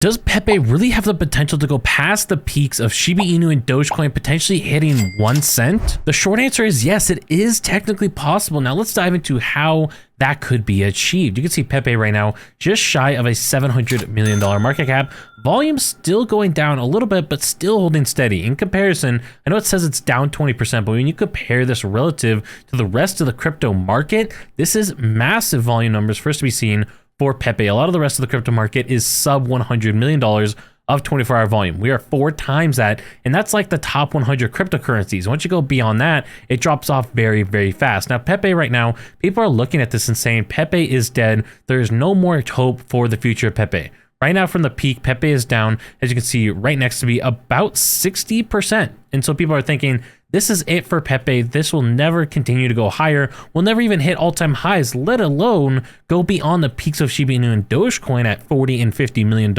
Does Pepe really have the potential to go past the peaks of Shiba Inu and Dogecoin, potentially hitting 1 cent? The short answer is yes, it is technically possible. Now let's dive into how that could be achieved. You can see Pepe right now just shy of a $700 million market cap. Volume still going down a little bit, but still holding steady. In comparison, I know it says it's down 20%, but when you compare this relative to the rest of the crypto market, this is massive volume numbers first to be seen for Pepe. A lot of the rest of the crypto market is sub $100 million of 24-hour volume. We are 4 times that, and that's like the top 100 cryptocurrencies. Once you go beyond that, it drops off very, very fast. Now, Pepe right now, people are looking at this and saying, Pepe is dead. There is no more hope for the future of Pepe. Right now from the peak, Pepe is down, as you can see right next to me, about 60%. And so people are thinking, this is it for Pepe. This will never continue to go higher. We'll never even hit all-time highs, let alone go beyond the peaks of Shiba Inu and Dogecoin at $40 and $50 million.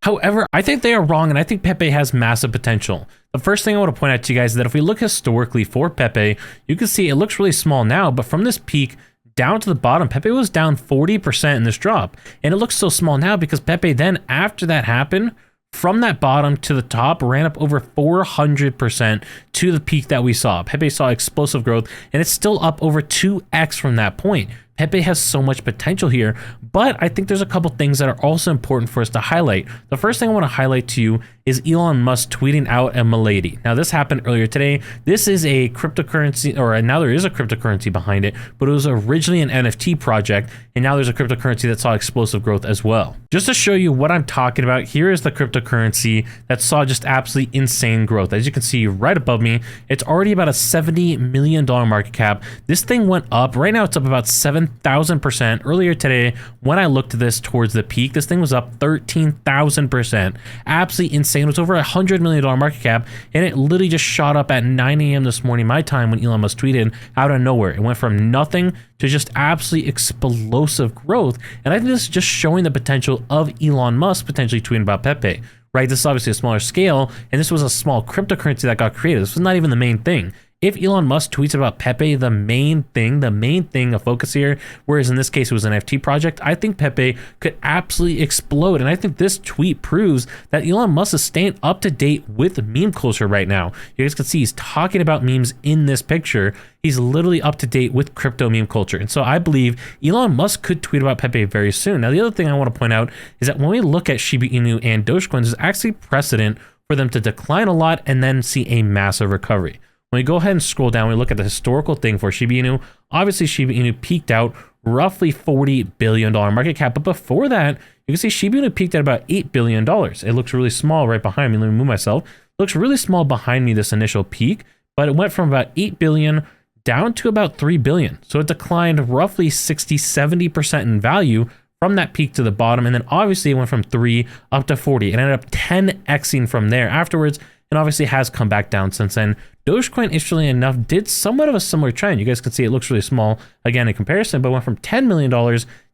However, I think they are wrong, and I think Pepe has massive potential. The first thing I want to point out to you guys is that if we look historically for Pepe, you can see it looks really small now, but from this peak down to the bottom, Pepe was down 40% in this drop. And it looks so small now because Pepe then, after that happened, from that bottom to the top, ran up over 400% to the peak that we saw. Pepe saw explosive growth, and it's still up over 2x from that point. Pepe has so much potential here, but I think there's a couple things that are also important for us to highlight. The first thing I want to highlight to you is Elon Musk tweeting out a milady. Now, this happened earlier today. This is a cryptocurrency, or now there is a cryptocurrency behind it, but it was originally an NFT project, and now there's a cryptocurrency that saw explosive growth as well. Just to show you what I'm talking about, here is the cryptocurrency that saw just absolutely insane growth. As you can see right above me, it's already about a $70 million market cap. This thing went up. Right now, it's up about 7,000%. Earlier today, when I looked at this towards the peak, this thing was up 13,000%. Absolutely insane. It was over a $100 million market cap, and it literally just shot up at 9 a.m. this morning, my time, when Elon Musk tweeted out of nowhere. It went from nothing to just absolutely explosive growth. And I think this is just showing the potential of Elon Musk potentially tweeting about Pepe, right? This is obviously a smaller scale, and this was a small cryptocurrency that got created. This was not even the main thing. If Elon Musk tweets about Pepe, the main thing of focus here, whereas in this case it was an NFT project, I think Pepe could absolutely explode. And I think this tweet proves that Elon Musk is staying up to date with meme culture right now. You guys can see he's talking about memes in this picture. He's literally up to date with crypto meme culture. And so I believe Elon Musk could tweet about Pepe very soon. Now, the other thing I want to point out is that when we look at Shiba Inu and Dogecoin, there's actually precedent for them to decline a lot and then see a massive recovery. When we go ahead and scroll down, we look at the historical thing for Shiba Inu. Obviously, Shiba Inu peaked out roughly $40 billion market cap. But before that, you can see Shiba Inu peaked at about $8 billion. It looks really small right behind me. Let me move myself. It looks really small behind me, this initial peak. But it went from about 8 billion down to about 3 billion. So it declined roughly 60-70% in value from that peak to the bottom. And then obviously it went from 3 up to 40. It ended up 10xing from there afterwards, and obviously has come back down since then. Dogecoin, interestingly enough, did somewhat of a similar trend. You guys can see it looks really small again in comparison, but went from $10 million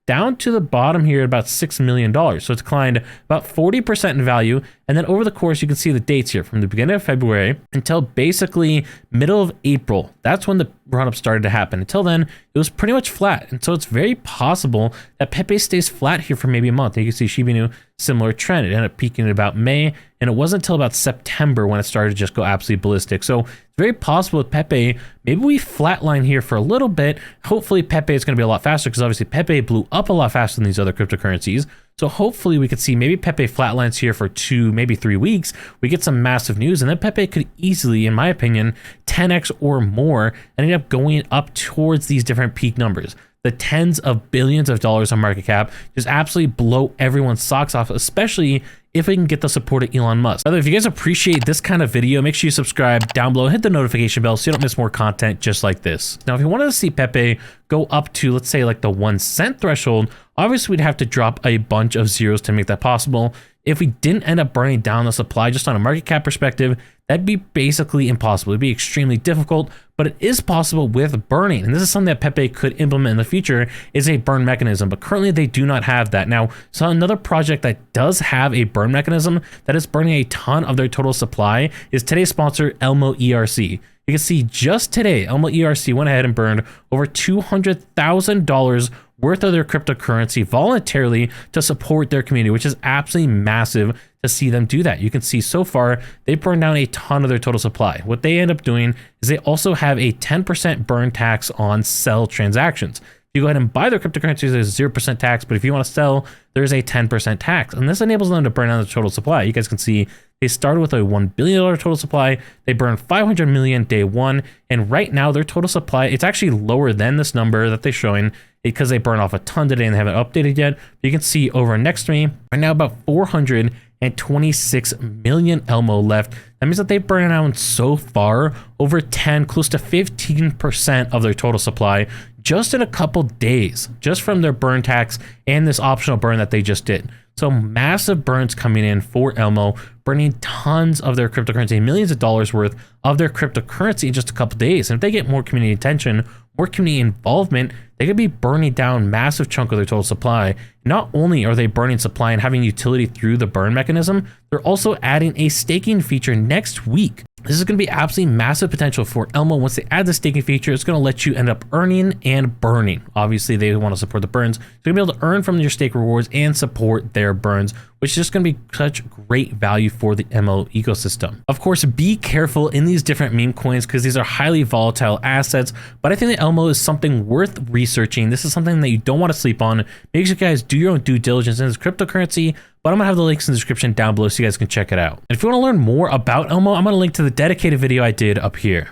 down to the bottom here at about $6 million. So it declined about 40% in value. And then over the course, you can see the dates here from the beginning of February until basically middle of April. That's when the run-up started to happen. Until then, it was pretty much flat. And so it's very possible that Pepe stays flat here for maybe a month. And you can see Shiba Inu, similar trend. It ended up peaking at about May, and it wasn't until about September when it started to just go absolutely ballistic. So it's very possible with Pepe, maybe we flatline here for a little bit. Hopefully Pepe is going to be a lot faster, because obviously Pepe blew up a lot faster than these other cryptocurrencies. So hopefully we could see maybe Pepe flatlines here for 2, maybe 3 weeks. We get some massive news, and then Pepe could easily, in my opinion, 10x or more, and end up going up towards these different peak numbers. The tens of billions of dollars on market cap just absolutely blow everyone's socks off, especially if we can get the support of Elon Musk. By the way, if you guys appreciate this kind of video, make sure you subscribe down below, hit the notification bell so you don't miss more content just like this. Now, if you wanted to see Pepe go up to, let's say, like the 1 cent threshold, obviously we'd have to drop a bunch of zeros to make that possible. If we didn't end up burning down the supply just on a market cap perspective, that'd be basically impossible. It'd be extremely difficult, but it is possible with burning. And this is something that Pepe could implement in the future, is a burn mechanism, but currently they do not have that. Now, so another project that does have a burn mechanism that is burning a ton of their total supply is today's sponsor, ELMO ERC. You can see just today, ELMO ERC went ahead and burned over $200,000 worth of their cryptocurrency voluntarily to support their community, which is absolutely massive to see them do that. You can see so far they burned down a ton of their total supply. What they end up doing is they also have a 10% burn tax on sell transactions. If you go ahead and buy their cryptocurrencies, there's 0% tax, but if you want to sell, there's a 10% tax. And this enables them to burn down the total supply. You guys can see they started with a $1 billion total supply. They burned 500 million day one. And right now their total supply, it's actually lower than this number that they're showing because they burn off a ton today and they haven't updated yet. But you can see over next to me, right now about 426 million ELMO left. That means that they've burned out so far over 10, close to 15% of their total supply just in a couple days, just from their burn tax and this optional burn that they just did. So massive burns coming in for ELMO, burning tons of their cryptocurrency, millions of dollars worth of their cryptocurrency in just a couple days. And if they get more community attention, more community involvement, they could be burning down massive chunk of their total supply. Not only are they burning supply and having utility through the burn mechanism, they're also adding a staking feature next week. This is going to be absolutely massive potential for ELMO. Once they add the staking feature, it's going to let you end up earning and burning. Obviously, they want to support the burns. So you're going to be able to earn from your stake rewards and support their burns, which is just going to be such great value for the ELMO ecosystem. Of course, be careful in these different meme coins because these are highly volatile assets, but I think that ELMO is something worth researching. This is something that you don't want to sleep on. Make sure you guys do your own due diligence in this cryptocurrency, but I'm gonna have the links in the description down below so you guys can check it out. And if you want to learn more about ELMO, I'm gonna link to the dedicated video I did up here.